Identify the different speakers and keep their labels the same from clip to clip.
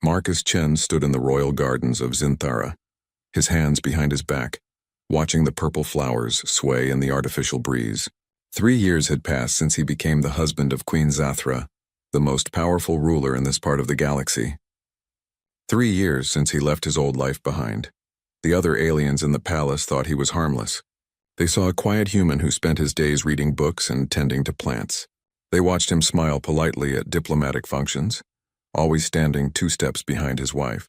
Speaker 1: Marcus Chen stood in the royal gardens of Zinthara, his hands behind his back, watching the purple flowers sway in the artificial breeze. 3 years had passed since he became the husband of Queen Zathra, the most powerful ruler in this part of the galaxy. 3 years since he left his old life behind. The other aliens in the palace thought he was harmless. They saw a quiet human who spent his days reading books and tending to plants. They watched him smile politely at diplomatic functions, always standing 2 steps behind his wife.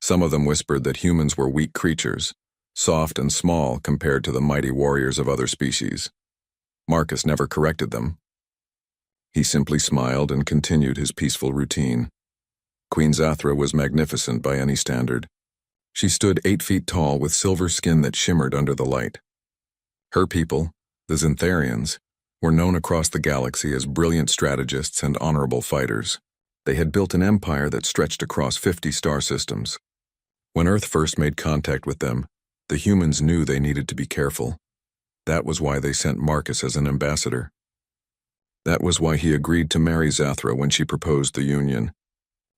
Speaker 1: Some of them whispered that humans were weak creatures, soft and small compared to the mighty warriors of other species. Marcus never corrected them. He simply smiled and continued his peaceful routine. Queen Zathra was magnificent by any standard. She stood 8 feet tall with silver skin that shimmered under the light. Her people, the Zintharians, were known across the galaxy as brilliant strategists and honorable fighters. They had built an empire that stretched across 50 star systems. When Earth first made contact with them, the humans knew they needed to be careful. That was why they sent Marcus as an ambassador. That was why he agreed to marry Zathra when she proposed the union.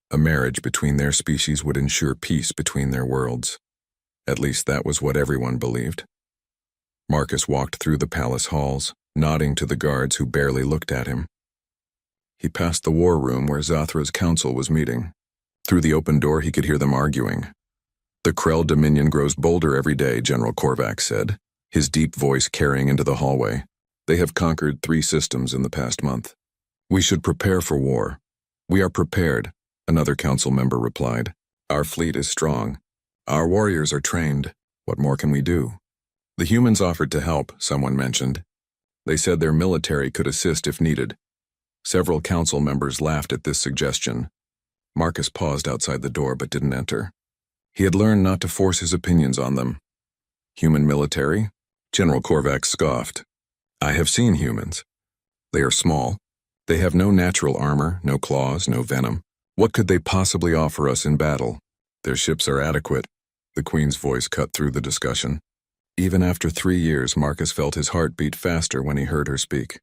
Speaker 1: A marriage between their species would ensure peace between their worlds. At least that was what everyone believed. Marcus walked through the palace halls, nodding to the guards who barely looked at him. He passed the war room where Zathra's council was meeting. Through the open door he could hear them arguing. "The Krell Dominion grows bolder every day," General Korvax said, his deep voice carrying into the hallway. "They have conquered 3 systems in the past month. We should prepare for war." "We are prepared," another council member replied. "Our fleet is strong. Our warriors are trained. What more can we do?" "The humans offered to help," someone mentioned. They said their military could assist if needed. Several council members laughed at this suggestion. Marcus paused outside the door but didn't enter. He had learned not to force his opinions on them. "Human military?" General Korvax scoffed. "I have seen humans. They are small. They have no natural armor, no claws, no venom. What could they possibly offer us in battle? Their ships are adequate." The Queen's voice cut through the discussion. Even after 3 years, Marcus felt his heart beat faster when he heard her speak.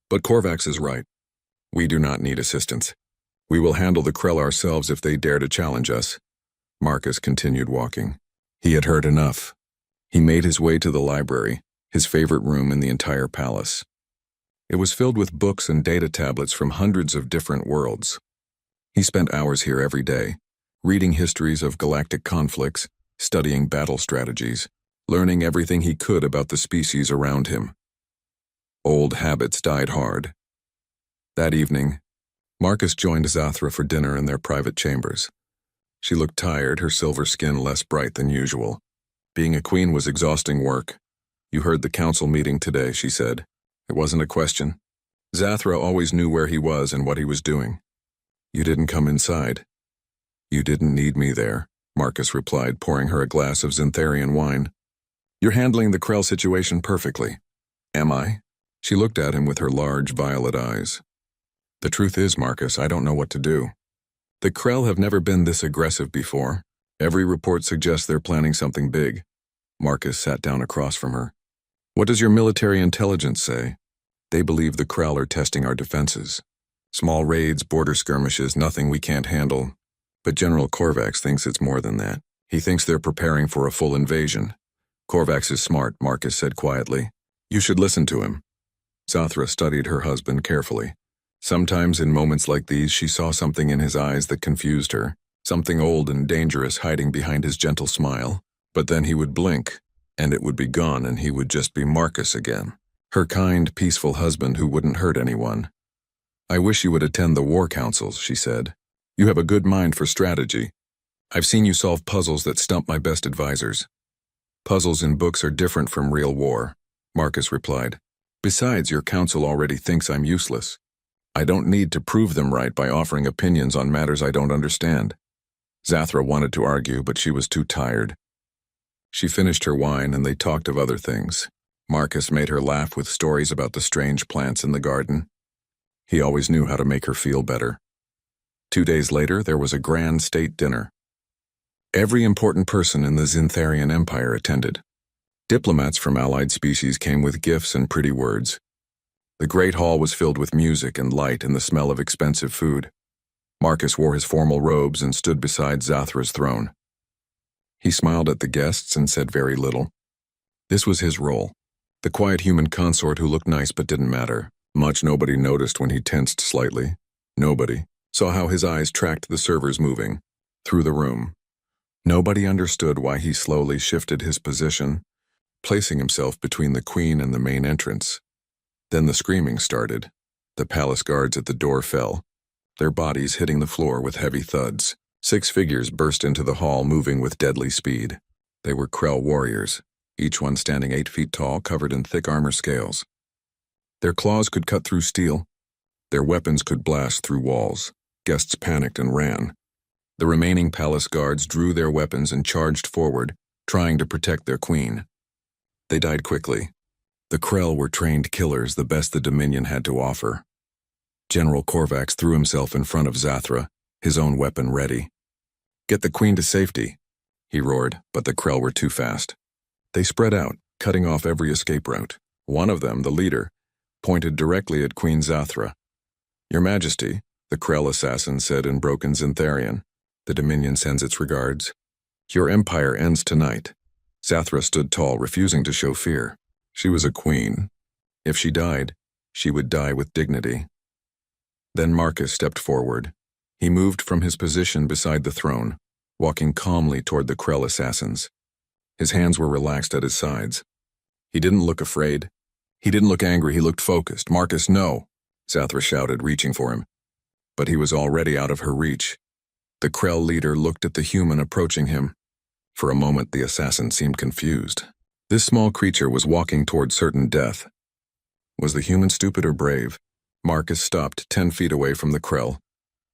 Speaker 1: "But Korvax is right. We do not need assistance. We will handle the Krell ourselves if they dare to challenge us." Marcus continued walking. He had heard enough. He made his way to the library, his favorite room in the entire palace. It was filled with books and data tablets from hundreds of different worlds. He spent hours here every day, reading histories of galactic conflicts, studying battle strategies, learning everything he could about the species around him. Old habits died hard. That evening, Marcus joined Zathra for dinner in their private chambers. She looked tired, her silver skin less bright than usual. "Being a queen was exhausting work. You heard the council meeting today," she said. It wasn't a question. Zathra always knew where he was and what he was doing. "You didn't come inside." "You didn't need me there," Marcus replied, pouring her a glass of Zintharian wine. "You're handling the Krell situation perfectly." "Am I?" She looked at him with her large violet eyes. "The truth is, Marcus, I don't know what to do. The Krell have never been this aggressive before. Every report suggests they're planning something big." Marcus sat down across from her. "What does your military intelligence say?" "They believe the Krell are testing our defenses. Small raids, border skirmishes, nothing we can't handle. But General Korvax thinks it's more than that. He thinks they're preparing for a full invasion." "Korvax is smart," Marcus said quietly. "You should listen to him." Zathra studied her husband carefully. Sometimes in moments like these she saw something in his eyes that confused her, something old and dangerous hiding behind his gentle smile. But then he would blink, and it would be gone and he would just be Marcus again. Her kind, peaceful husband who wouldn't hurt anyone. "I wish you would attend the war councils," she said. "You have a good mind for strategy. I've seen you solve puzzles that stump my best advisors." "Puzzles in books are different from real war," Marcus replied. "Besides, your council already thinks I'm useless. I don't need to prove them right by offering opinions on matters I don't understand." Zathra wanted to argue, but she was too tired. She finished her wine and they talked of other things. Marcus made her laugh with stories about the strange plants in the garden. He always knew how to make her feel better. 2 days later, there was a grand state dinner. Every important person in the Zintharian Empire attended. Diplomats from allied species came with gifts and pretty words. The great hall was filled with music and light and the smell of expensive food. Marcus wore his formal robes and stood beside Zathra's throne. He smiled at the guests and said very little. This was his role. The quiet human consort who looked nice but didn't matter much. Nobody noticed when he tensed slightly. Nobody saw how his eyes tracked the servers moving through the room. Nobody understood why he slowly shifted his position, placing himself between the queen and the main entrance. Then the screaming started. The palace guards at the door fell, their bodies hitting the floor with heavy thuds. 6 figures burst into the hall, moving with deadly speed. They were Krell warriors, each one standing 8 feet tall, covered in thick armor scales. Their claws could cut through steel. Their weapons could blast through walls. Guests panicked and ran. The remaining palace guards drew their weapons and charged forward, trying to protect their queen. They died quickly. The Krell were trained killers, the best the Dominion had to offer. General Korvax threw himself in front of Zathra, his own weapon ready. "Get the queen to safety," he roared, but the Krell were too fast. They spread out, cutting off every escape route. One of them, the leader, pointed directly at Queen Zathra. "Your Majesty," the Krell assassin said in broken Zintharian, "the Dominion sends its regards. Your empire ends tonight." Zathra stood tall, refusing to show fear. She was a queen. If she died, she would die with dignity. Then Marcus stepped forward. He moved from his position beside the throne, walking calmly toward the Krell assassins. His hands were relaxed at his sides. He didn't look afraid. He didn't look angry. He looked focused. "Marcus, no!" Zathra shouted, reaching for him. But he was already out of her reach. The Krell leader looked at the human approaching him. For a moment, the assassin seemed confused. This small creature was walking toward certain death. Was the human stupid or brave? Marcus stopped 10 feet away from the Krell.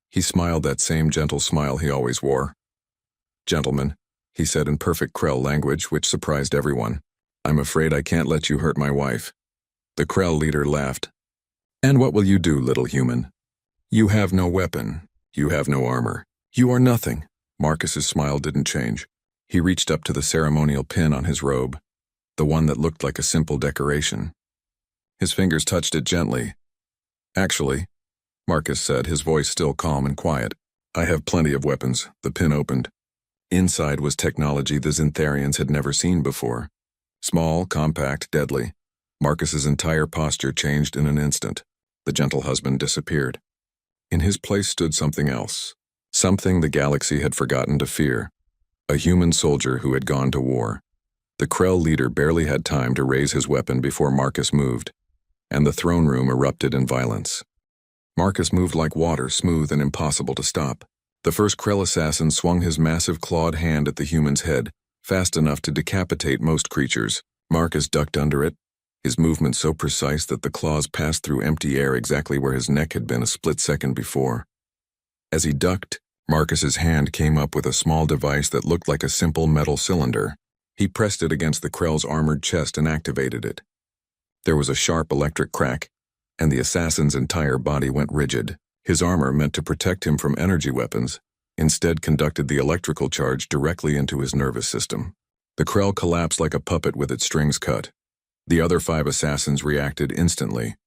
Speaker 1: He smiled that same gentle smile he always wore. "Gentlemen," he said in perfect Krell language, which surprised everyone, "I'm afraid I can't let you hurt my wife." The Krell leader laughed. "And what will you do, little human? You have no weapon. You have no armor. You are nothing." Marcus's smile didn't change. He reached up to the ceremonial pin on his robe, the one that looked like a simple decoration. His fingers touched it gently. "Actually," Marcus said, his voice still calm and quiet, "I have plenty of weapons." The pin opened. Inside was technology the Zintharians had never seen before. Small, compact, deadly. Marcus's entire posture changed in an instant. The gentle husband disappeared. In his place stood something else. Something the galaxy had forgotten to fear. A human soldier who had gone to war. The Krell leader barely had time to raise his weapon before Marcus moved, and the throne room erupted in violence. Marcus moved like water, smooth and impossible to stop. The first Krell assassin swung his massive clawed hand at the human's head, fast enough to decapitate most creatures. Marcus ducked under it, his movement so precise that the claws passed through empty air exactly where his neck had been a split second before. As he ducked, Marcus's hand came up with a small device that looked like a simple metal cylinder. He pressed it against the Krell's armored chest and activated it. There was a sharp electric crack, and the assassin's entire body went rigid. His armor, meant to protect him from energy weapons, instead conducted the electrical charge directly into his nervous system. The Krell collapsed like a puppet with its strings cut. The other 5 assassins reacted instantly.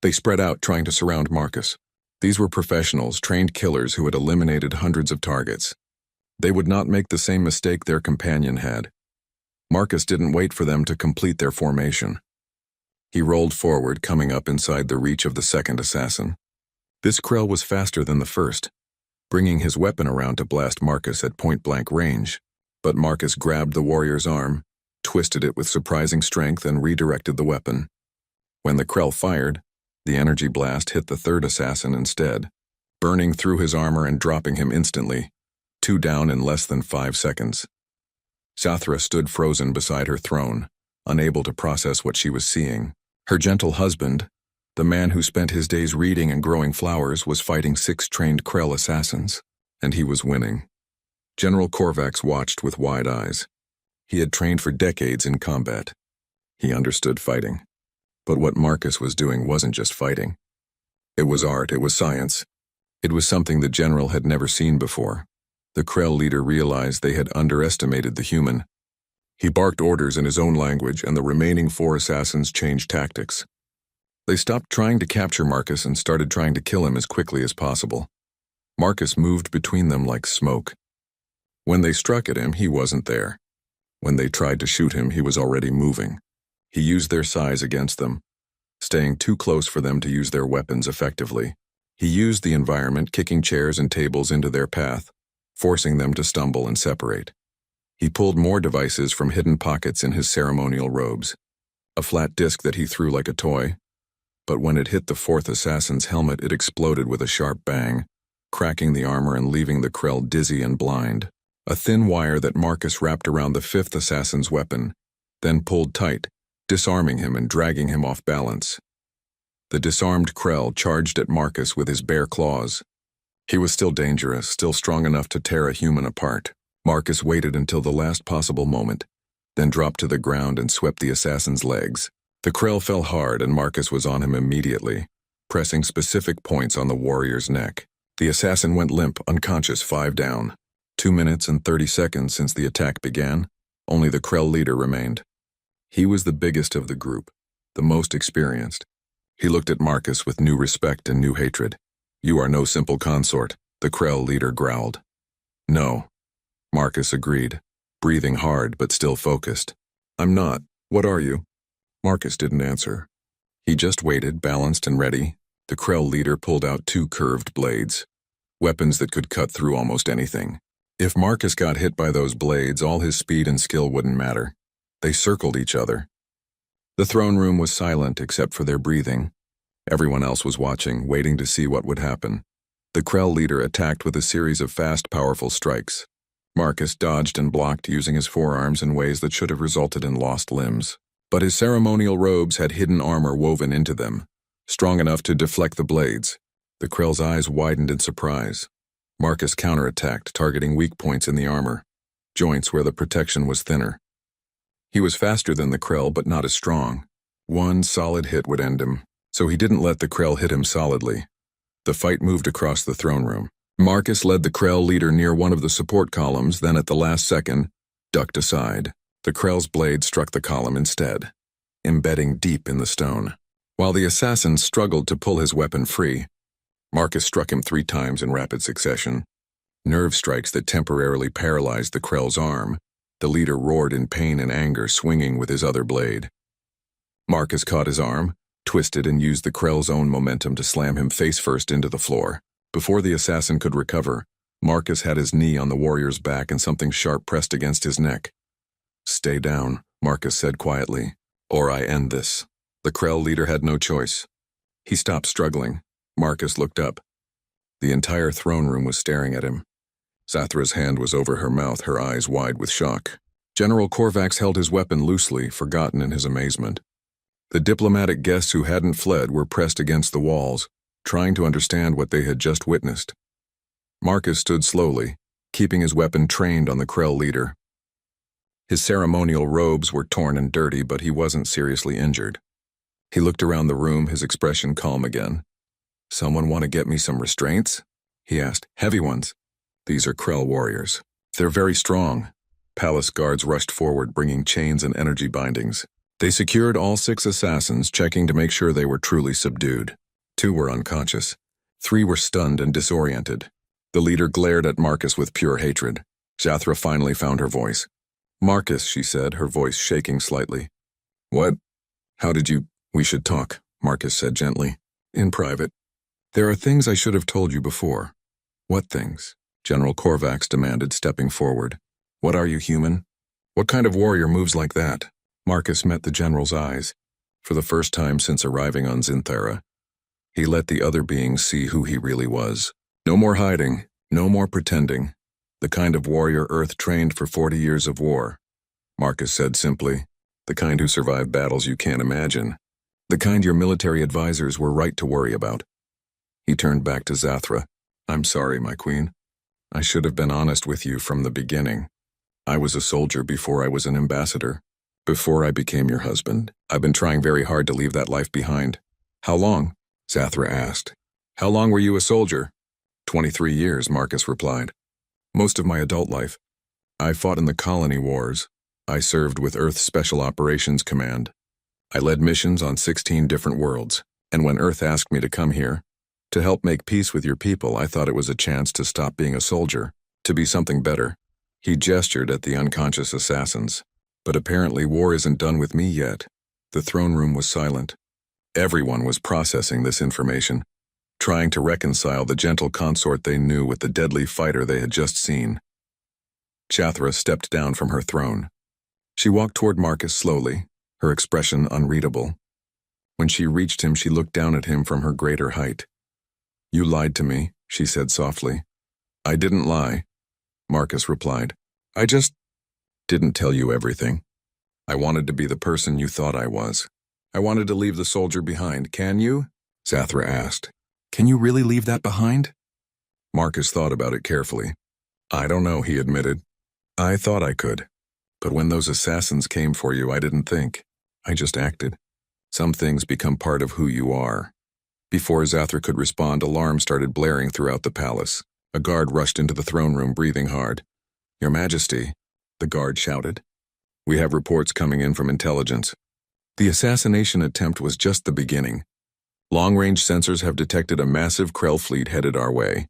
Speaker 1: They spread out, trying to surround Marcus. These were professionals, trained killers who had eliminated hundreds of targets. They would not make the same mistake their companion had. Marcus didn't wait for them to complete their formation. He rolled forward, coming up inside the reach of the second assassin. This Krell was faster than the first, bringing his weapon around to blast Marcus at point-blank range. But Marcus grabbed the warrior's arm, twisted it with surprising strength, and redirected the weapon. When the Krell fired, the energy blast hit the third assassin instead, burning through his armor and dropping him instantly, 2 down in less than 5 seconds. Zathra stood frozen beside her throne, unable to process what she was seeing. Her gentle husband, the man who spent his days reading and growing flowers, was fighting 6 trained Krell assassins, and he was winning. General Korvax watched with wide eyes. He had trained for decades in combat. He understood fighting. But what Marcus was doing wasn't just fighting. It was art, it was science. It was something the general had never seen before. The Krell leader realized they had underestimated the human. He barked orders in his own language, and the remaining 4 assassins changed tactics. They stopped trying to capture Marcus and started trying to kill him as quickly as possible. Marcus moved between them like smoke. When they struck at him, he wasn't there. When they tried to shoot him, he was already moving. He used their size against them, staying too close for them to use their weapons effectively. He used the environment, kicking chairs and tables into their path, forcing them to stumble and separate. He pulled more devices from hidden pockets in his ceremonial robes. A flat disc that he threw like a toy, but when it hit the fourth assassin's helmet, it exploded with a sharp bang, cracking the armor and leaving the Krell dizzy and blind. A thin wire that Marcus wrapped around the fifth assassin's weapon, then pulled tight, disarming him and dragging him off balance. The disarmed Krell charged at Marcus with his bare claws. He was still dangerous, still strong enough to tear a human apart. Marcus waited until the last possible moment, then dropped to the ground and swept the assassin's legs. The Krell fell hard and Marcus was on him immediately, pressing specific points on the warrior's neck. The assassin went limp, unconscious, 5 down. 2 minutes and 30 seconds since the attack began, only the Krell leader remained. He was the biggest of the group, the most experienced. He looked at Marcus with new respect and new hatred. "You are no simple consort," the Krell leader growled. "No," Marcus agreed, breathing hard but still focused. "I'm not. What are you?" Marcus didn't answer. He just waited, balanced and ready. The Krell leader pulled out 2 curved blades, weapons that could cut through almost anything. If Marcus got hit by those blades, all his speed and skill wouldn't matter. They circled each other. The throne room was silent except for their breathing. Everyone else was watching, waiting to see what would happen. The Krell leader attacked with a series of fast, powerful strikes. Marcus dodged and blocked using his forearms in ways that should have resulted in lost limbs. But his ceremonial robes had hidden armor woven into them, strong enough to deflect the blades. The Krell's eyes widened in surprise. Marcus counterattacked, targeting weak points in the armor, joints where the protection was thinner. He was faster than the Krell, but not as strong. One solid hit would end him, so he didn't let the Krell hit him solidly. The fight moved across the throne room. Marcus led the Krell leader near one of the support columns, then at the last second, ducked aside. The Krell's blade struck the column instead, embedding deep in the stone. While the assassin struggled to pull his weapon free, Marcus struck him 3 times in rapid succession. Nerve strikes that temporarily paralyzed the Krell's arm. The leader roared in pain and anger, swinging with his other blade. Marcus caught his arm, twisted and used the Krell's own momentum to slam him face first into the floor. Before the assassin could recover, Marcus had his knee on the warrior's back and something sharp pressed against his neck. "Stay down," Marcus said quietly, "or I end this." The Krell leader had no choice. He stopped struggling. Marcus looked up. The entire throne room was staring at him. Zathra's hand was over her mouth, her eyes wide with shock. General Korvax held his weapon loosely, forgotten in his amazement. The diplomatic guests who hadn't fled were pressed against the walls, trying to understand what they had just witnessed. Marcus stood slowly, keeping his weapon trained on the Krell leader. His ceremonial robes were torn and dirty, but he wasn't seriously injured. He looked around the room, his expression calm again. "Someone want to get me some restraints?" he asked. "Heavy ones." "These are Krell warriors. They're very strong." Palace guards rushed forward, bringing chains and energy bindings. They secured all 6 assassins, checking to make sure they were truly subdued. 2 were unconscious. 3 were stunned and disoriented. The leader glared at Marcus with pure hatred. Zathra finally found her voice. "Marcus," she said, her voice shaking slightly. "What? How did you—" "We should talk," Marcus said gently. "In private. There are things I should have told you before." "What things?" General Korvax demanded, stepping forward. "What are you, human? What kind of warrior moves like that?" Marcus met the general's eyes. For the first time since arriving on Zinthara, he let the other beings see who he really was. No more hiding, no more pretending. The kind of warrior Earth trained for 40 years of war. Marcus said simply, "The kind who survived battles you can't imagine. The kind your military advisors were right to worry about." He turned back to Zathra. "I'm sorry, my queen. I should have been honest with you from the beginning. I was a soldier before I was an ambassador. Before I became your husband. I've been trying very hard to leave that life behind." "How long?" Zathra asked. "How long were you a soldier?" 23 years, Marcus replied. "Most of my adult life. I fought in the colony wars. I served with Earth's Special Operations Command. I led missions on 16 different worlds. And when Earth asked me to come here, To help make peace with your people, I thought it was a chance to stop being a soldier, to be something better. He gestured at the unconscious assassins. But apparently war isn't done with me yet. The throne room was silent. Everyone was processing this information, trying to reconcile the gentle consort they knew with the deadly fighter they had just seen. Chathra stepped down from her throne. She walked toward Marcus slowly, her expression unreadable. When she reached him, she looked down at him from her greater height. "You lied to me," she said softly. "I didn't lie," Marcus replied. "I just didn't tell you everything. I wanted to be the person you thought I was. I wanted to leave the soldier behind. Can you?" Chathra asked. "Can you really leave that behind?" Marcus thought about it carefully. "I don't know," he admitted. "I thought I could. But when those assassins came for you, I didn't think. I just acted. Some things become part of who you are." Before Chathra could respond, alarms started blaring throughout the palace. A guard rushed into the throne room, breathing hard. "Your Majesty," the guard shouted. "We have reports coming in from intelligence. The assassination attempt was just the beginning. Long-range sensors have detected a massive Krell fleet headed our way.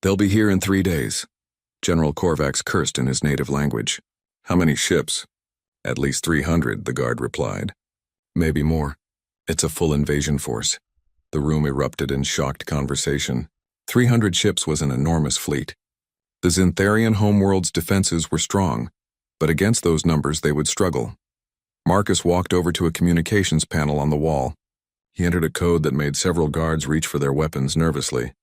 Speaker 1: They'll be here in 3 days." General Korvax cursed in his native language. "How many ships?" "At least 300, the guard replied. "Maybe more. It's a full invasion force." The room erupted in shocked conversation. 300 ships was an enormous fleet. The Zintharian homeworld's defenses were strong, but against those numbers they would struggle. Marcus walked over to a communications panel on the wall. He entered a code that made several guards reach for their weapons nervously.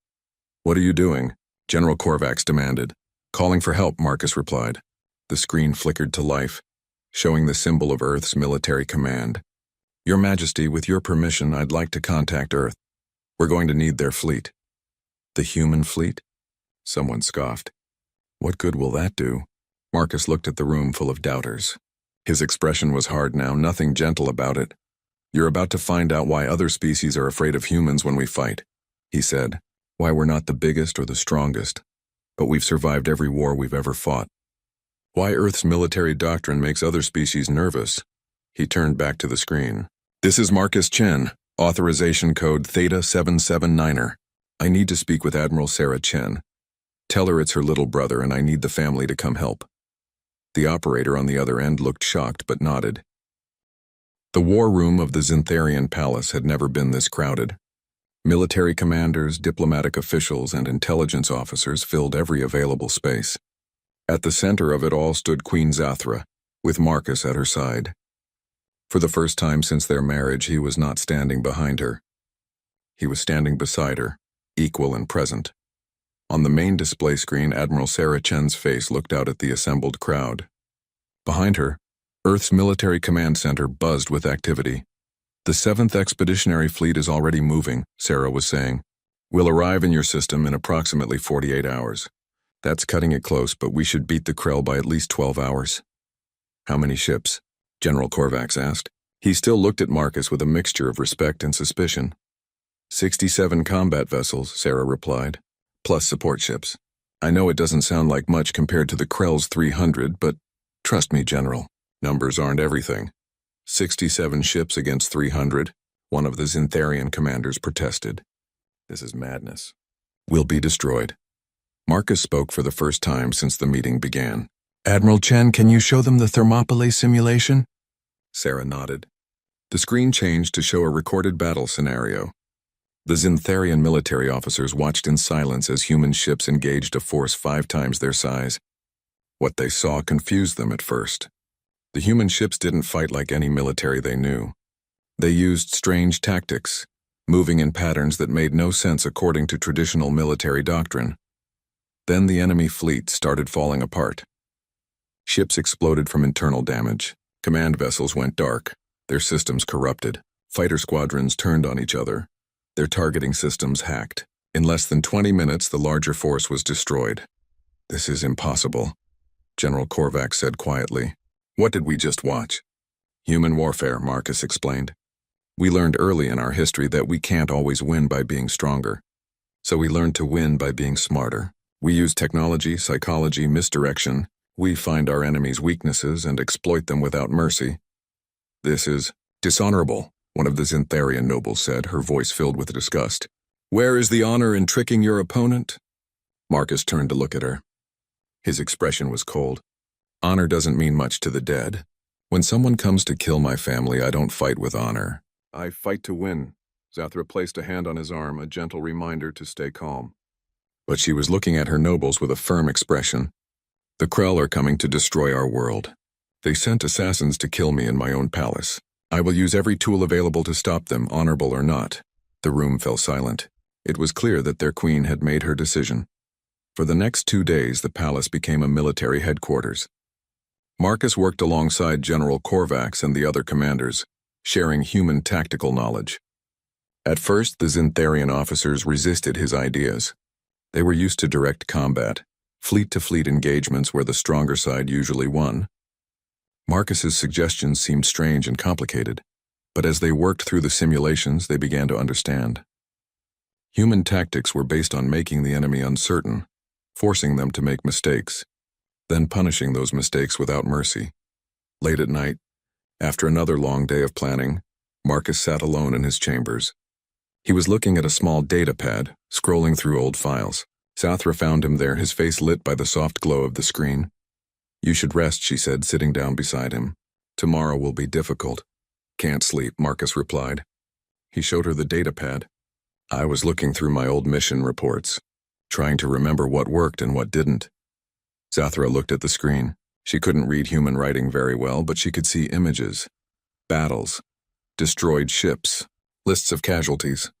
Speaker 1: "What are you doing?" General Korvax demanded. "Calling for help," Marcus replied. The screen flickered to life, showing the symbol of Earth's military command. "Your Majesty, with your permission, I'd like to contact Earth. We're going to need their fleet." "The human fleet?" Someone scoffed. "What good will that do?" Marcus looked at the room full of doubters. His expression was hard now, nothing gentle about it. "You're about to find out why other species are afraid of humans when we fight," he said. "Why we're not the biggest or the strongest, but we've survived every war we've ever fought. Why Earth's military doctrine makes other species nervous." He turned back to the screen. "This is Marcus Chen, authorization code Theta 779er. I need to speak with Admiral Sarah Chen. Tell her it's her little brother and I need the family to come help." The operator on the other end looked shocked but nodded. The war room of the Zintharian palace had never been this crowded. Military commanders, diplomatic officials, and intelligence officers filled every available space. At the center of it all stood Queen Chathra, with Marcus at her side. For the first time since their marriage, he was not standing behind her. He was standing beside her, equal and present. On the main display screen, Admiral Sarah Chen's face looked out at the assembled crowd. Behind her, Earth's military command center buzzed with activity. "The 7th Expeditionary Fleet is already moving," Sarah was saying. "We'll arrive in your system in approximately 48 hours. That's cutting it close, but we should beat the Krell by at least 12 hours. "How many ships?" General Korvax asked. He still looked at Marcus with a mixture of respect and suspicion. 67 combat vessels, Sarah replied, plus support ships. "I know it doesn't sound like much compared to the Krell's 300, but trust me, General, numbers aren't everything." 67 ships against 300, one of the Zintharian commanders protested. "This is madness. We'll be destroyed." Marcus spoke for the first time since the meeting began. "Admiral Chen, can you show them the Thermopylae simulation?" Sarah nodded. The screen changed to show a recorded battle scenario. The Zintharian military officers watched in silence as human ships engaged a force 5 times their size. What they saw confused them at first. The human ships didn't fight like any military they knew. They used strange tactics, moving in patterns that made no sense according to traditional military doctrine. Then the enemy fleet started falling apart. Ships exploded from internal damage. Command vessels went dark, their systems corrupted. Fighter squadrons turned on each other, their targeting systems hacked. In less than 20 minutes, the larger force was destroyed. "This is impossible," General Korvax said quietly. "What did we just watch?" "Human warfare," Marcus explained. "We learned early in our history that we can't always win by being stronger. So we learned to win by being smarter. We use technology, psychology, misdirection. We find our enemies' weaknesses and exploit them without mercy." "This is dishonorable," one of the Zintharian nobles said, her voice filled with disgust. Where is the honor in tricking your opponent? Marcus turned to look at her. His expression was cold. Honor doesn't mean much to the dead. When someone comes to kill my family, I don't fight with honor. I fight to win. Zathra placed a hand on his arm, a gentle reminder to stay calm. But she was looking at her nobles with a firm expression. The Krell are coming to destroy our world. They sent assassins to kill me in my own palace. I will use every tool available to stop them, honorable or not. The room fell silent. It was clear that their queen had made her decision. For the next 2 days, the palace became a military headquarters. Marcus worked alongside General Korvax and the other commanders, sharing human tactical knowledge. At first, the Zintharian officers resisted his ideas. They were used to direct combat, fleet-to-fleet engagements where the stronger side usually won. Marcus's suggestions seemed strange and complicated, but as they worked through the simulations, they began to understand. Human tactics were based on making the enemy uncertain, forcing them to make mistakes, then punishing those mistakes without mercy. Late at night, after another long day of planning, Marcus sat alone in his chambers. He was looking at a small data pad, scrolling through old files. Zathra found him there, his face lit by the soft glow of the screen. You should rest, she said, sitting down beside him. Tomorrow will be difficult. Can't sleep, Marcus replied. He showed her the data pad. I was looking through my old mission reports, trying to remember what worked and what didn't. Zathra looked at the screen. She couldn't read human writing very well, but she could see images, battles, destroyed ships, lists of casualties.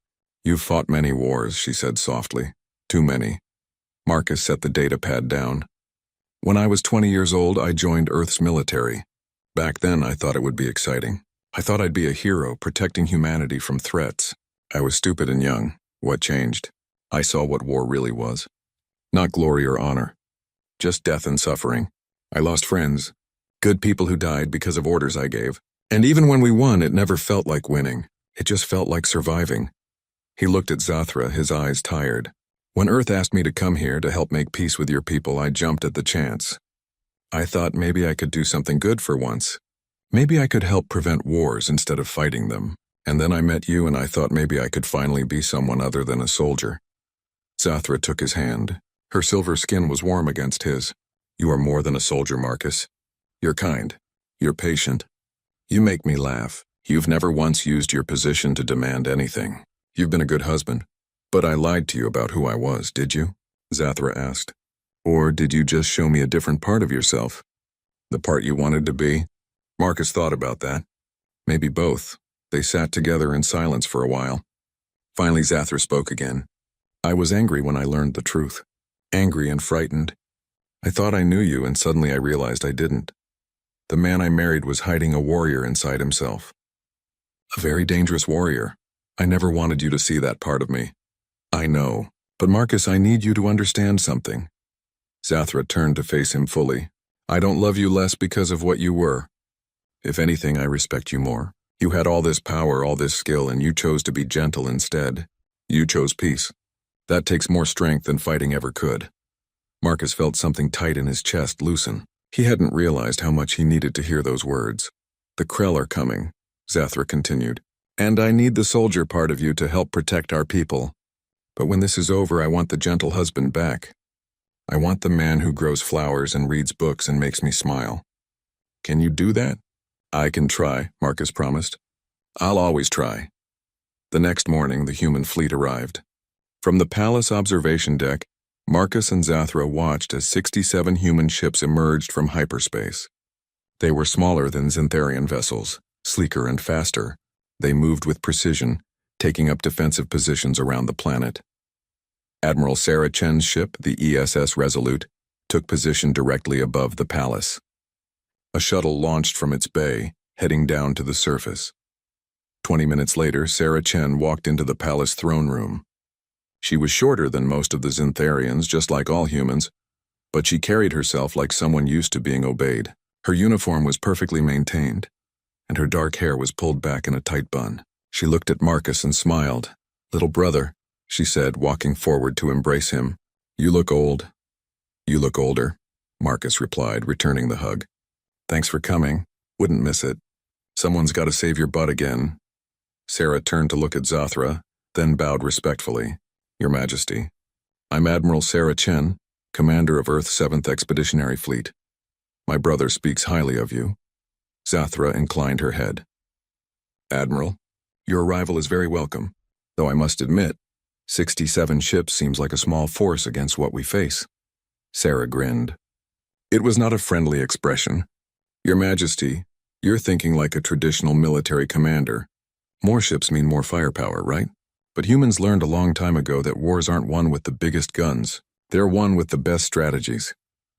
Speaker 1: You've fought many wars, she said softly. Too many. Marcus set the data pad down. When I was 20 years old, I joined Earth's military. Back then, I thought it would be exciting. I thought I'd be a hero, protecting humanity from threats. I was stupid and young. What changed? I saw what war really was. Not glory or honor. Just death and suffering. I lost friends. Good people who died because of orders I gave. And even when we won, it never felt like winning. It just felt like surviving. He looked at Zathra, his eyes tired. When Earth asked me to come here to help make peace with your people, I jumped at the chance. I thought maybe I could do something good for once. Maybe I could help prevent wars instead of fighting them. And then I met you and I thought maybe I could finally be someone other than a soldier. Zathra took his hand. Her silver skin was warm against his. You are more than a soldier, Marcus. You're kind. You're patient. You make me laugh. You've never once used your position to demand anything. You've been a good husband. But I lied to you about who I was, did you? Zathra asked. Or did you just show me a different part of yourself? The part you wanted to be? Marcus thought about that. Maybe both. They sat together in silence for a while. Finally, Zathra spoke again. I was angry when I learned the truth. Angry and frightened. I thought I knew you, and suddenly I realized I didn't. The man I married was hiding a warrior inside himself. A very dangerous warrior. I never wanted you to see that part of me. I know. But Marcus, I need you to understand something. Zathra turned to face him fully. I don't love you less because of what you were. If anything, I respect you more. You had all this power, all this skill, and you chose to be gentle instead. You chose peace. That takes more strength than fighting ever could. Marcus felt something tight in his chest loosen. He hadn't realized how much he needed to hear those words. The Krell are coming, Zathra continued. And I need the soldier part of you to help protect our people. But when this is over, I want the gentle husband back. I want the man who grows flowers and reads books and makes me smile. Can you do that? I can try, Marcus promised. I'll always try. The next morning, the human fleet arrived. From the palace observation deck, Marcus and Zathra watched as 67 human ships emerged from hyperspace. They were smaller than Zintharian vessels, sleeker and faster. They moved with precision, taking up defensive positions around the planet. Admiral Sarah Chen's ship, the ESS Resolute, took position directly above the palace. A shuttle launched from its bay, heading down to the surface. 20 minutes later, Sarah Chen walked into the palace throne room. She was shorter than most of the Zintharians, just like all humans, but she carried herself like someone used to being obeyed. Her uniform was perfectly maintained, and her dark hair was pulled back in a tight bun. She looked at Marcus and smiled. Little brother, she said, walking forward to embrace him. You look old. You look older, Marcus replied, returning the hug. Thanks for coming. Wouldn't miss it. Someone's got to save your butt again. Sarah turned to look at Zathra, then bowed respectfully. Your Majesty, I'm Admiral Sarah Chen, commander of Earth's 7th Expeditionary Fleet. My brother speaks highly of you. Zathra inclined her head. Admiral, your arrival is very welcome, though I must admit, 67 ships seems like a small force against what we face. Sarah grinned. It was not a friendly expression. Your Majesty, you're thinking like a traditional military commander. More ships mean more firepower, right? But humans learned a long time ago that wars aren't won with the biggest guns. They're won with the best strategies.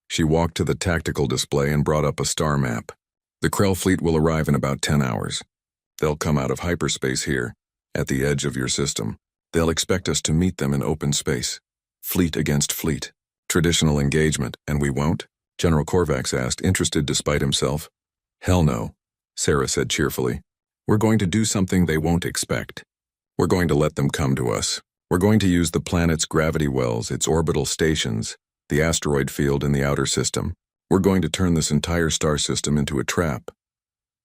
Speaker 1: She walked to the tactical display and brought up a star map. The Krell fleet will arrive in about 10 hours. They'll come out of hyperspace here, at the edge of your system. They'll expect us to meet them in open space. Fleet against fleet. Traditional engagement, and we won't? General Korvax asked, interested despite himself. Hell no, Sarah said cheerfully. We're going to do something they won't expect. We're going to let them come to us. We're going to use the planet's gravity wells, its orbital stations, the asteroid field in the outer system. We're going to turn this entire star system into a trap.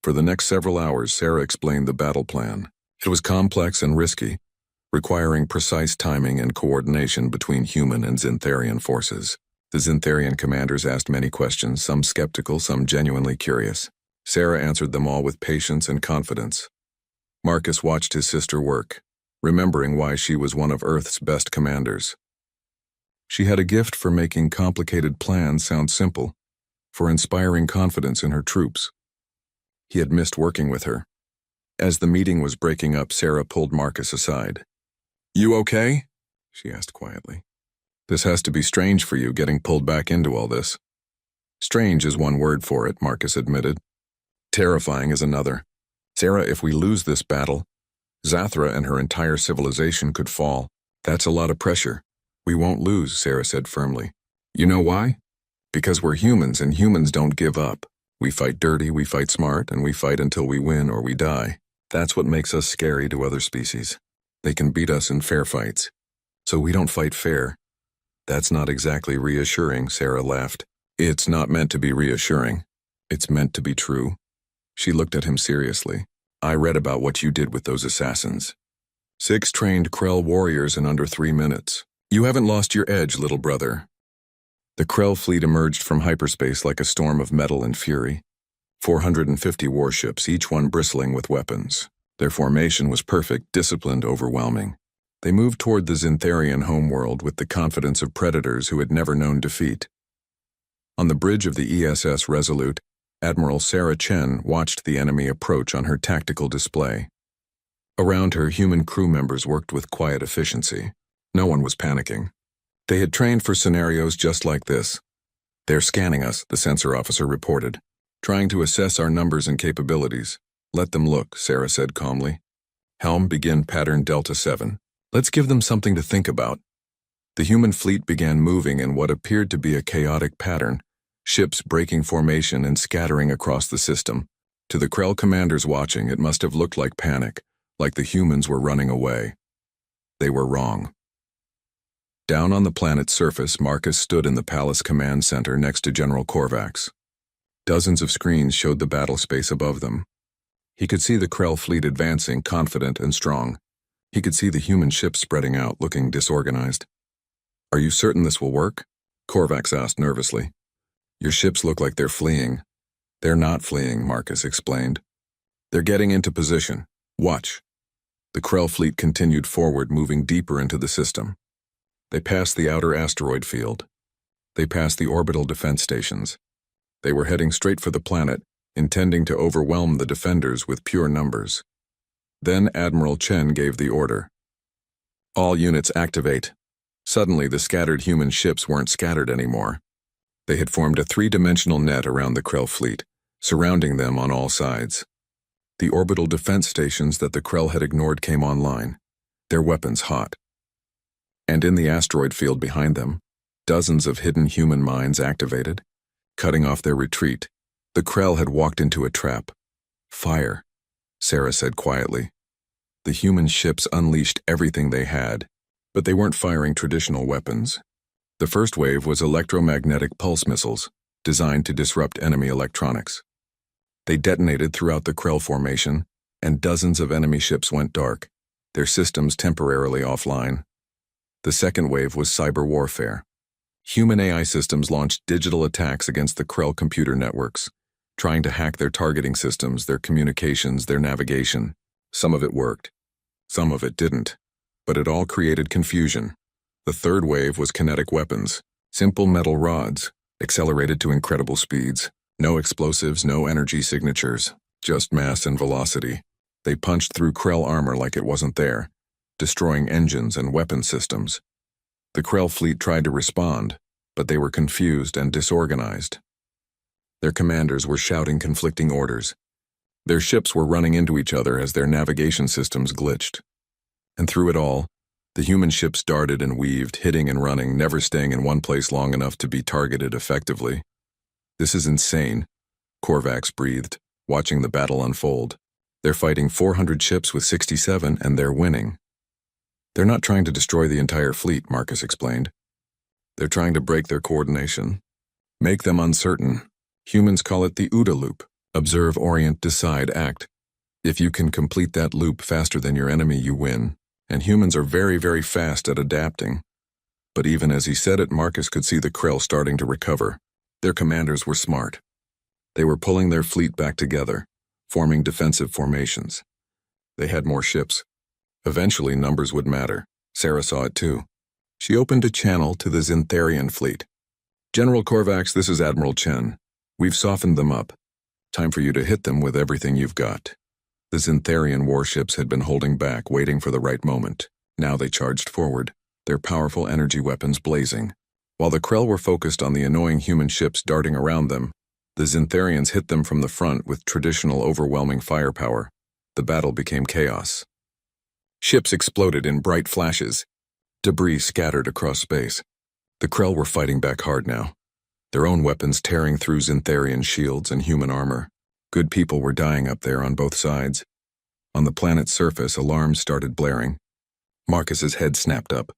Speaker 1: For the next several hours, Sarah explained the battle plan. It was complex and risky, requiring precise timing and coordination between human and Zintharian forces. The Zintharian commanders asked many questions, some skeptical, some genuinely curious. Sarah answered them all with patience and confidence. Marcus watched his sister work, remembering why she was one of Earth's best commanders. She had a gift for making complicated plans sound simple, for inspiring confidence in her troops. He had missed working with her. As the meeting was breaking up, Sarah pulled Marcus aside. You okay? She asked quietly. This has to be strange for you, getting pulled back into all this. Strange is one word for it, Marcus admitted. Terrifying is another. Sarah, if we lose this battle, Zathra and her entire civilization could fall. That's a lot of pressure. We won't lose, Sarah said firmly. You know why? Because we're humans, and humans don't give up. We fight dirty, we fight smart, and we fight until we win or we die. That's what makes us scary to other species. They can beat us in fair fights. So we don't fight fair. That's not exactly reassuring, Sarah laughed. It's not meant to be reassuring. It's meant to be true. She looked at him seriously. I read about what you did with those assassins. 6 trained Krell warriors in under 3 minutes. You haven't lost your edge, little brother. The Krell fleet emerged from hyperspace like a storm of metal and fury. 450 warships, each one bristling with weapons. Their formation was perfect, disciplined, overwhelming. They moved toward the Zintharian homeworld with the confidence of predators who had never known defeat. On the bridge of the ESS Resolute, Admiral Sarah Chen watched the enemy approach on her tactical display. Around her, human crew members worked with quiet efficiency. No one was panicking. They had trained for scenarios just like this. They're scanning us, the sensor officer reported, trying to assess our numbers and capabilities. Let them look, Sarah said calmly. Helm, begin pattern Delta 7. Let's give them something to think about. The human fleet began moving in what appeared to be a chaotic pattern, ships breaking formation and scattering across the system. To the Krell commanders watching, it must have looked like panic, like the humans were running away. They were wrong. Down on the planet's surface, Marcus stood in the palace command center next to General Korvax. Dozens of screens showed the battle space above them. He could see the Krell fleet advancing, confident and strong. He could see the human ships spreading out, looking disorganized. Are you certain this will work? Korvax asked nervously. Your ships look like they're fleeing. They're not fleeing, Marcus explained. They're getting into position. Watch. The Krell fleet continued forward, moving deeper into the system. They passed the outer asteroid field. They passed the orbital defense stations. They were heading straight for the planet, intending to overwhelm the defenders with pure numbers. Then Admiral Chen gave the order. All units activate. Suddenly, the scattered human ships weren't scattered anymore. They had formed a 3-dimensional net around the Krell fleet, surrounding them on all sides. The orbital defense stations that the Krell had ignored came online, their weapons hot. And in the asteroid field behind them, dozens of hidden human mines activated, cutting off their retreat. The Krell had walked into a trap. Fire, Sarah said quietly. The human ships unleashed everything they had, but they weren't firing traditional weapons. The first wave was electromagnetic pulse missiles, designed to disrupt enemy electronics. They detonated throughout the Krell formation, and dozens of enemy ships went dark. their systems temporarily offline. The second wave was cyber warfare. Human AI systems launched digital attacks against the Krell computer networks, trying to hack their targeting systems, their communications, their navigation. Some of it worked. Some of it didn't. But it all created confusion. The third wave was kinetic weapons, simple metal rods, accelerated to incredible speeds. No explosives, no energy signatures, just mass and velocity. They punched through Krell armor like it wasn't there, destroying engines and weapon systems. The Krell fleet tried to respond, but they were confused and disorganized. Their commanders were shouting conflicting orders. Their ships were running into each other as their navigation systems glitched. And through it all, the human ships darted and weaved, hitting and running, never staying in one place long enough to be targeted effectively. "This is insane," Korvax breathed, watching the battle unfold. "They're fighting 400 ships with 67, and they're winning." "They're not trying to destroy the entire fleet," Marcus explained. "They're trying to break their coordination. Make them uncertain. Humans call it the OODA loop. Observe, orient, decide, act. If you can complete that loop faster than your enemy, you win. And humans are very, very fast at adapting." But even as he said it, Marcus could see the Krell starting to recover. Their commanders were smart. They were pulling their fleet back together, forming defensive formations. They had more ships. Eventually, numbers would matter. Sarah saw it too. She opened a channel to the Zintharian fleet. "General Korvax, this is Admiral Chen. We've softened them up. Time for you to hit them with everything you've got." The Zintharian warships had been holding back, waiting for the right moment. Now they charged forward, their powerful energy weapons blazing. While the Krell were focused on the annoying human ships darting around them, the Zintharians hit them from the front with traditional overwhelming firepower. The battle became chaos. Ships exploded in bright flashes. Debris scattered across space. The Krell were fighting back hard now, their own weapons tearing through Zintharian shields and human armor. Good people were dying up there on both sides. On the planet's surface, alarms started blaring. Marcus's head snapped up.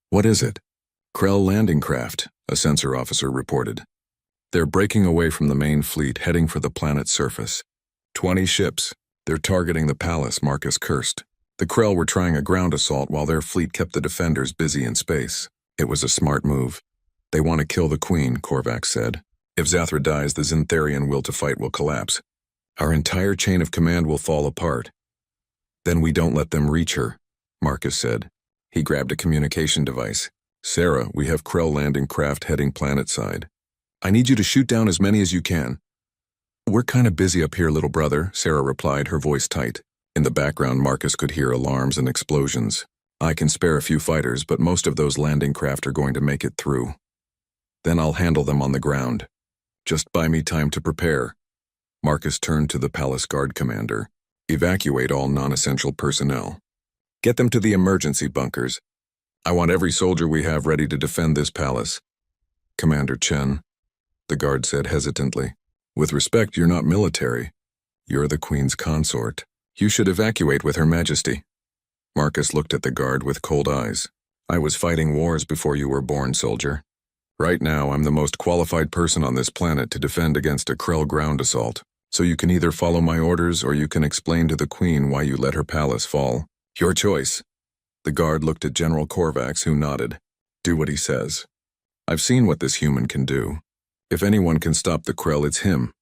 Speaker 1: "What is it?" "Krell landing craft," a sensor officer reported. "They're breaking away from the main fleet, heading for the planet's surface. 20 ships. They're targeting the palace," Marcus cursed. The Krell were trying a ground assault while their fleet kept the defenders busy in space. It was a smart move. "They want to kill the Queen," Korvax said. "If Zathra dies, the Zintharian will to fight will collapse. Our entire chain of command will fall apart." "Then we don't let them reach her," Marcus said. He grabbed a communication device. "Sarah, we have Krell landing craft heading planetside. I need you to shoot down as many as you can." "We're kind of busy up here, little brother," Sarah replied, her voice tight. In the background, Marcus could hear alarms and explosions. "I can spare a few fighters, but most of those landing craft are going to make it through. Then I'll handle them on the ground. Just buy me time to prepare." Marcus turned to the palace guard commander. "Evacuate all non-essential personnel. Get them to the emergency bunkers. I want every soldier we have ready to defend this palace." "Commander Chen," the guard said hesitantly. "With respect, you're not military. You're the Queen's consort. You should evacuate with Her Majesty." Marcus looked at the guard with cold eyes. "I was fighting wars before you were born, soldier. Right now, I'm the most qualified person on this planet to defend against a Krell ground assault. So you can either follow my orders or you can explain to the Queen why you let her palace fall. Your choice." The guard looked at General Korvax, who nodded. "Do what he says. I've seen what this human can do. If anyone can stop the Krell, it's him."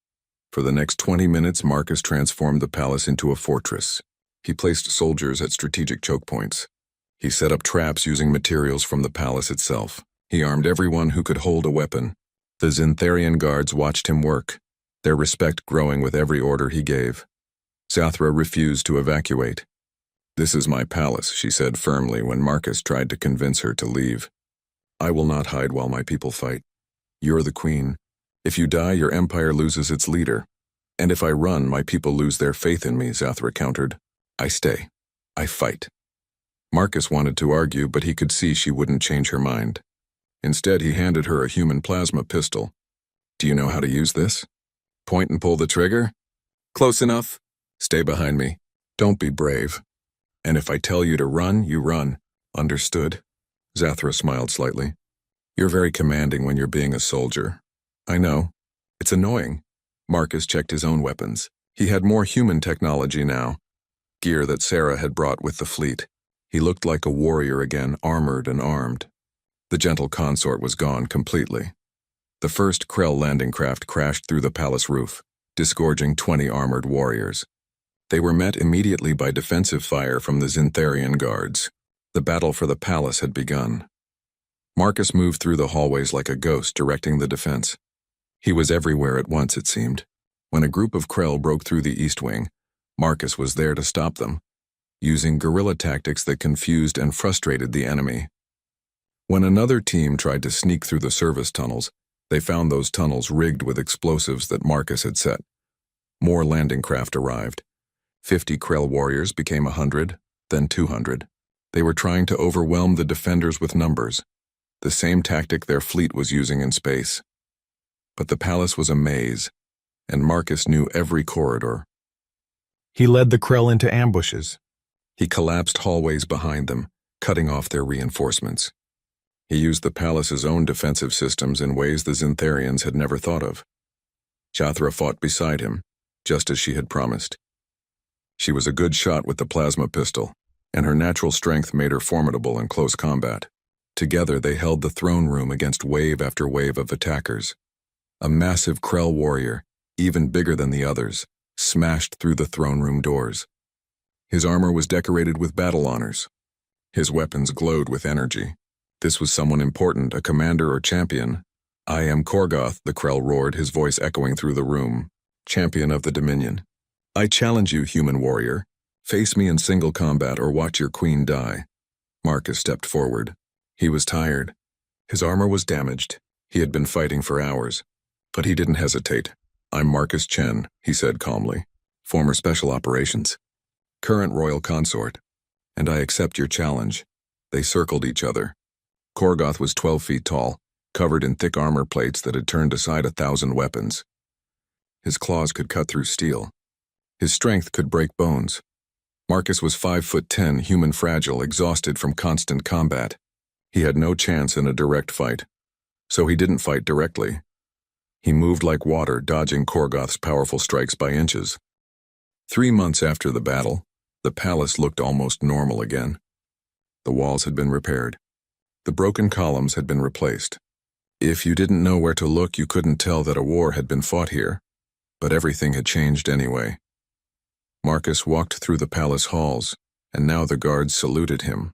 Speaker 1: For the next 20 minutes, Marcus transformed the palace into a fortress. He placed soldiers at strategic choke points. He set up traps using materials from the palace itself. He armed everyone who could hold a weapon. The Zintharian guards watched him work, their respect growing with every order he gave. Zathra refused to evacuate. "This is my palace," she said firmly when Marcus tried to convince her to leave. "I will not hide while my people fight. You're the Queen. If you die, your empire loses its leader. And if I run, my people lose their faith in me," Zathra countered. "I stay. I fight." Marcus wanted to argue, but he could see she wouldn't change her mind. Instead, he handed her a human plasma pistol. "Do you know how to use this? Point and pull the trigger? Close enough. Stay behind me. Don't be brave. And if I tell you to run, you run. Understood?" Zathra smiled slightly. "You're very commanding when you're being a soldier." "I know. It's annoying." Marcus checked his own weapons. He had more human technology now. gear that Sarah had brought with the fleet. He looked like a warrior again, armored and armed. The gentle consort was gone completely. The first Krell landing craft crashed through the palace roof, disgorging 20 armored warriors. They were met immediately by defensive fire from the Zintharian guards. The battle for the palace had begun. Marcus moved through the hallways like a ghost, directing the defense. He was everywhere at once, it seemed. When a group of Krell broke through the east wing, Marcus was there to stop them, using guerrilla tactics that confused and frustrated the enemy. When another team tried to sneak through the service tunnels, they found those tunnels rigged with explosives that Marcus had set. More landing craft arrived. 50 Krell warriors became 100, then 200. They were trying to overwhelm the defenders with numbers, the same tactic their fleet was using in space. But the palace was a maze, and Marcus knew every corridor.
Speaker 2: He led the Krell into ambushes.
Speaker 1: He collapsed hallways behind them, cutting off their reinforcements. He used the palace's own defensive systems in ways the Zintharians had never thought of. Jathra fought beside him, just as she had promised. She was a good shot with the plasma pistol, and her natural strength made her formidable in close combat. Together they held the throne room against wave after wave of attackers. A massive Krell warrior, even bigger than the others, smashed through the throne room doors. His armor was decorated with battle honors. His weapons glowed with energy. This was someone important, a commander or champion. "I am Korgoth," the Krell roared, his voice echoing through the room. "Champion of the Dominion. I challenge you, human warrior. Face me in single combat or watch your queen die." Marcus stepped forward. He was tired. His armor was damaged. He had been fighting for hours. But he didn't hesitate. "I'm Marcus Chen," he said calmly. "Former Special Operations. Current Royal Consort. And I accept your challenge." They circled each other. Korgoth was 12 feet tall, covered in thick armor plates that had turned aside 1,000 weapons. His claws could cut through steel. His strength could break bones. Marcus was 5'10", human fragile, exhausted from constant combat. He had no chance in a direct fight. So he didn't fight directly. He moved like water, dodging Korgoth's powerful strikes by inches. 3 months after the battle, the palace looked almost normal again. The walls had been repaired. The broken columns had been replaced. If you didn't know where to look, you couldn't tell that a war had been fought here. But everything had changed anyway. Marcus walked through the palace halls, and now the guards saluted him.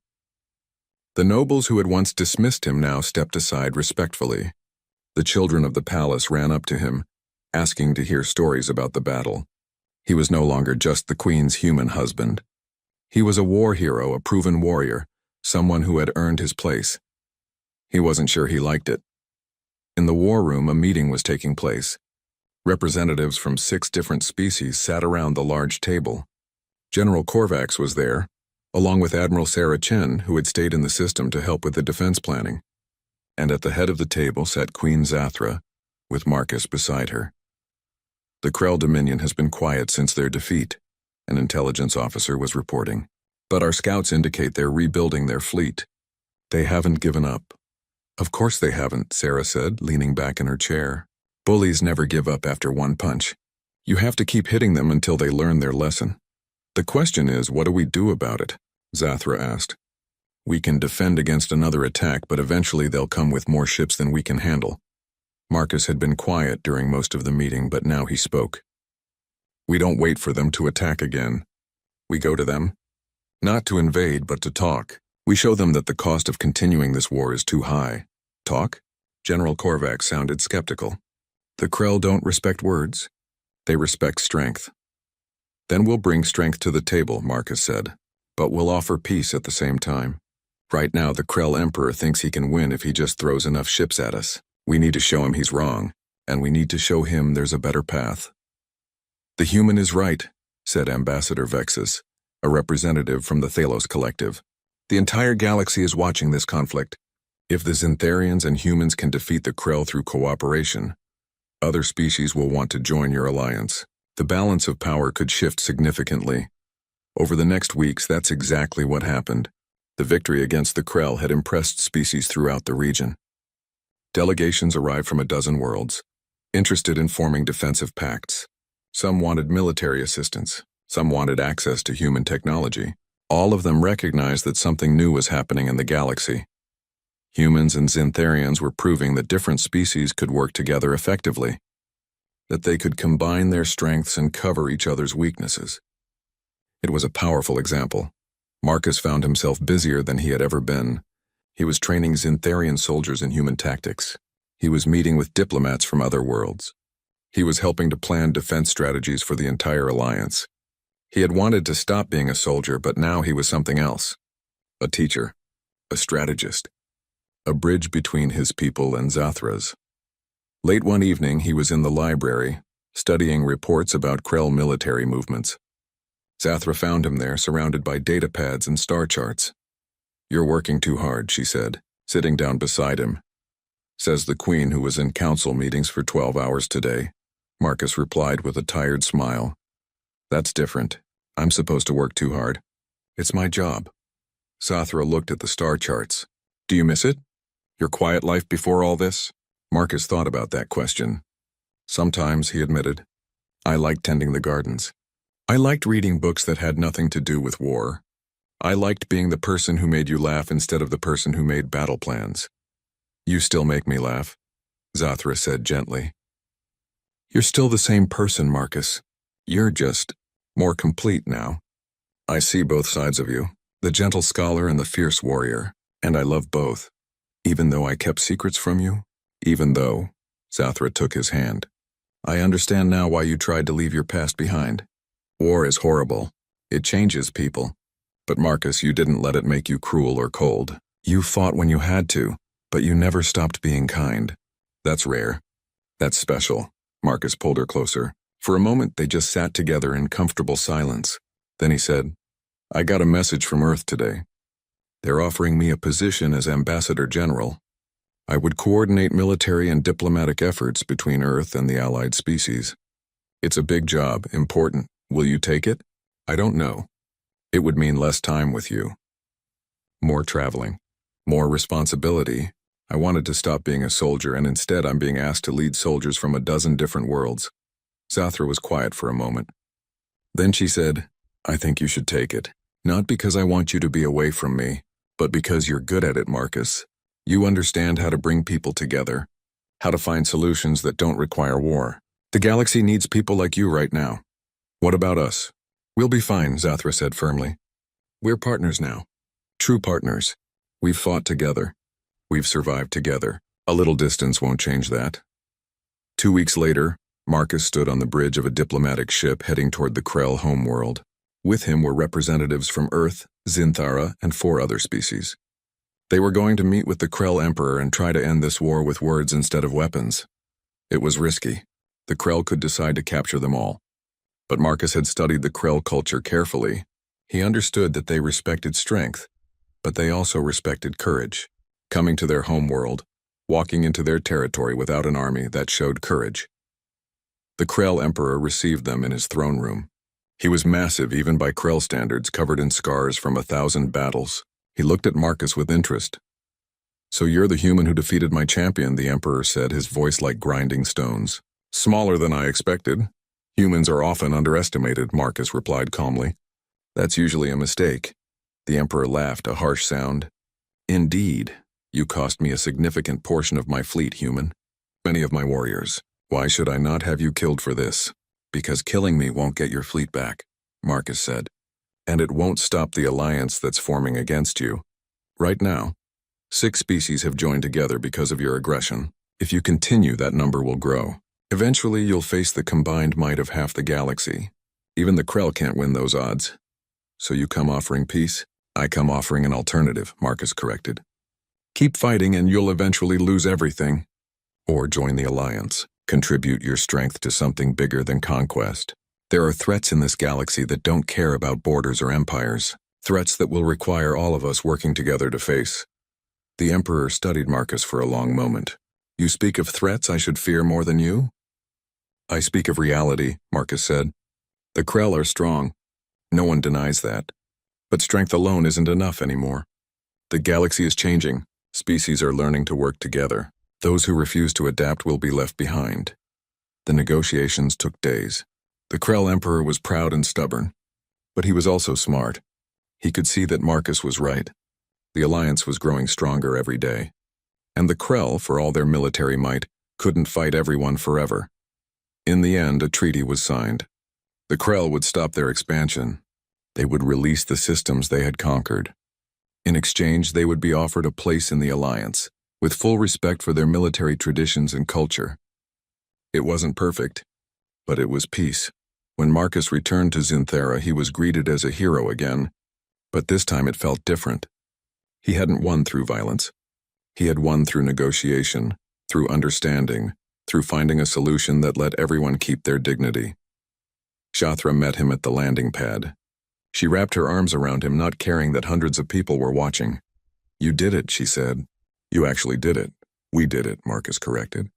Speaker 1: The nobles who had once dismissed him now stepped aside respectfully. The children of the palace ran up to him, asking to hear stories about the battle. He was no longer just the queen's human husband. He was a war hero, a proven warrior, someone who had earned his place. He wasn't sure he liked it. In the war room, a meeting was taking place. Representatives from 6 different species sat around the large table. General Korvax was there, along with Admiral Sarah Chen, who had stayed in the system to help with the defense planning. And at the head of the table sat Queen Zathra, with Marcus beside her. "The Krell Dominion has been quiet since their defeat," an intelligence officer was reporting. "But our scouts indicate they're rebuilding their fleet. They haven't given up." "Of course they haven't," Sarah said, leaning back in her chair. "Bullies never give up after one punch. You have to keep hitting them until they learn their lesson." "The question is, what do we do about it?" Zathra asked. "We can defend against another attack, but eventually they'll come with more ships than we can handle." Marcus had been quiet during most of the meeting, but now he spoke. "We don't wait for them to attack again. We go to them. Not to invade, but to talk. We show them that the cost of continuing this war is too high." "Talk?" General Korvax sounded skeptical. "The Krell don't respect words. They respect strength." "Then we'll bring strength to the table," Marcus said. "But we'll offer peace at the same time. Right now, the Krell Emperor thinks he can win if he just throws enough ships at us. We need to show him he's wrong, and we need to show him there's a better path." "The human is right," said Ambassador Vexus, a representative from the Thalos Collective. "The entire galaxy is watching this conflict. If the Zintharians and humans can defeat the Krell through cooperation, other species will want to join your alliance. The balance of power could shift significantly. Over the next weeks, that's exactly what happened. The victory against the Krell had impressed species throughout the region. Delegations arrived from a dozen worlds, interested in forming defensive pacts. Some wanted military assistance, Some wanted access to human technology. All of them recognized that something new was happening in the galaxy. Humans and Xintharians were proving that different species could work together effectively, that they could combine their strengths and cover each other's weaknesses. It was a powerful example. Marcus found himself busier than he had ever been. He was training Xintharian soldiers in human tactics. He was meeting with diplomats from other worlds. He was helping to plan defense strategies for the entire alliance. He had wanted to stop being a soldier, but now he was something else. A teacher, a strategist, a bridge between his people and Zathra's. Late one evening, he was in the library, studying reports about Krell military movements. Zathra found him there, surrounded by data pads and star charts. "You're working too hard," she said, sitting down beside him. "Says the Queen, who was in council meetings for 12 hours today," Marcus replied with a tired smile. "That's different. I'm supposed to work too hard. It's my job." Zathra looked at the star charts. "Do you miss it? Your quiet life before all this?" Marcus thought about that question. "Sometimes," he admitted. "I liked tending the gardens. I liked reading books that had nothing to do with war. I liked being the person who made you laugh instead of the person who made battle plans." "You still make me laugh," Zathra said gently. "You're still the same person, Marcus. You're just more complete now. I see both sides of you, the gentle scholar and the fierce warrior, and I love both. Even though I kept secrets from you, even though," Zathra took his hand, "I understand now why you tried to leave your past behind. War is horrible. It changes people. But Marcus, you didn't let it make you cruel or cold. You fought when you had to, but you never stopped being kind. That's rare. That's special." Marcus pulled her closer. For a moment, they just sat together in comfortable silence. Then he said, "I got a message from Earth today. They're offering me a position as Ambassador General. I would coordinate military and diplomatic efforts between Earth and the allied species. It's a big job, important. Will you take it? I don't know. It would mean less time with you. More traveling. More responsibility. I wanted to stop being a soldier, and instead I'm being asked to lead soldiers from a dozen different worlds." Zathra was quiet for a moment. Then she said, "I think you should take it. Not because I want you to be away from me, but because you're good at it, Marcus. You understand how to bring people together, how to find solutions that don't require war. The galaxy needs people like you right now. What about us?" "We'll be fine," Zathra said firmly. "We're partners now. True partners. We've fought together. We've survived together. A little distance won't change that." 2 weeks later, Marcus stood on the bridge of a diplomatic ship heading toward the Krell homeworld. With him were representatives from Earth, Xinthara, and 4 other species. They were going to meet with the Krell Emperor and try to end this war with words instead of weapons. It was risky. The Krell could decide to capture them all. But Marcus had studied the Krell culture carefully. He understood that they respected strength, but they also respected courage. Coming to their homeworld, walking into their territory without an army, that showed courage. The Krell Emperor received them in his throne room. He was massive even by Krell standards, covered in scars from 1,000 battles. He looked at Marcus with interest. "So you're the human who defeated my champion," the Emperor said, his voice like grinding stones. "Smaller than I expected. Humans are often underestimated," Marcus replied calmly. "That's usually a mistake." The Emperor laughed, a harsh sound. "Indeed, you cost me a significant portion of my fleet, human. Many of my warriors. Why should I not have you killed for this? Because killing me won't get your fleet back," Marcus said. "And it won't stop the alliance that's forming against you. Right now, 6 species have joined together because of your aggression. If you continue, that number will grow. Eventually, you'll face the combined might of half the galaxy. Even the Krell can't win those odds. So you come offering peace? I come offering an alternative," Marcus corrected. "Keep fighting and you'll eventually lose everything. Or join the alliance. Contribute your strength to something bigger than conquest. There are threats in this galaxy that don't care about borders or empires. Threats that will require all of us working together to face." The Emperor studied Marcus for a long moment. "You speak of threats I should fear more than you?" "I speak of reality," Marcus said. "The Krell are strong. No one denies that. But strength alone isn't enough anymore. The galaxy is changing. Species are learning to work together. Those who refuse to adapt will be left behind." The negotiations took days. The Krell Emperor was proud and stubborn, but he was also smart. He could see that Marcus was right. The alliance was growing stronger every day. And the Krell, for all their military might, couldn't fight everyone forever. In the end, a treaty was signed. The Krell would stop their expansion. They would release the systems they had conquered. In exchange, they would be offered a place in the alliance, with full respect for their military traditions and culture. It wasn't perfect, but it was peace. When Marcus returned to Zinthara, he was greeted as a hero again, but this time it felt different. He hadn't won through violence. He had won through negotiation, through understanding, through finding a solution that let everyone keep their dignity. Shathra met him at the landing pad. She wrapped her arms around him, not caring that hundreds of people were watching. "You did it," she said. "You actually did it." "We did it," Marcus corrected.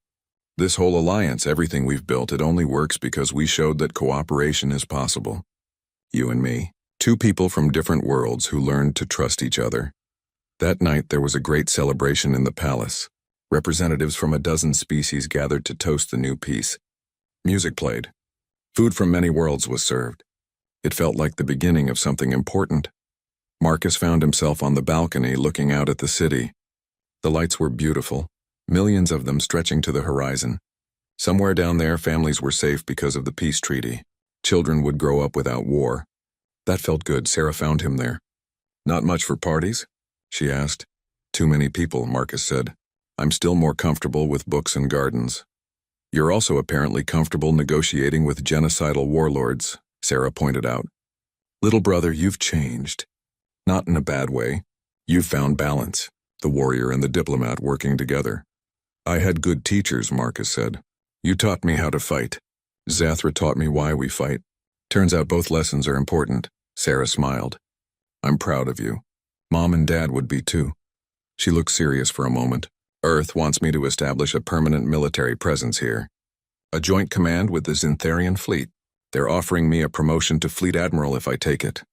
Speaker 1: "This whole alliance, everything we've built, it only works because we showed that cooperation is possible. You and me, two people from different worlds who learned to trust each other." That night there was a great celebration in the palace. Representatives from a dozen species gathered to toast the new peace. Music played. Food from many worlds was served. It felt like the beginning of something important. Marcus found himself on the balcony looking out at the city. The lights were beautiful, millions of them stretching to the horizon. Somewhere down there, families were safe because of the peace treaty. Children would grow up without war. That felt good. Sarah found him there. "Not much for parties?" she asked. "Too many people," Marcus said. "I'm still more comfortable with books and gardens." "You're also apparently comfortable negotiating with genocidal warlords," Sarah pointed out. "Little brother, you've changed. Not in a bad way. You've found balance, the warrior and the diplomat working together." "I had good teachers," Marcus said. "You taught me how to fight. Zathra taught me why we fight. Turns out both lessons are important," Sarah smiled. "I'm proud of you. Mom and Dad would be too." She looked serious for a moment. "Earth wants me to establish a permanent military presence here. A joint command with the Zintharian fleet. They're offering me a promotion to fleet admiral if I take it."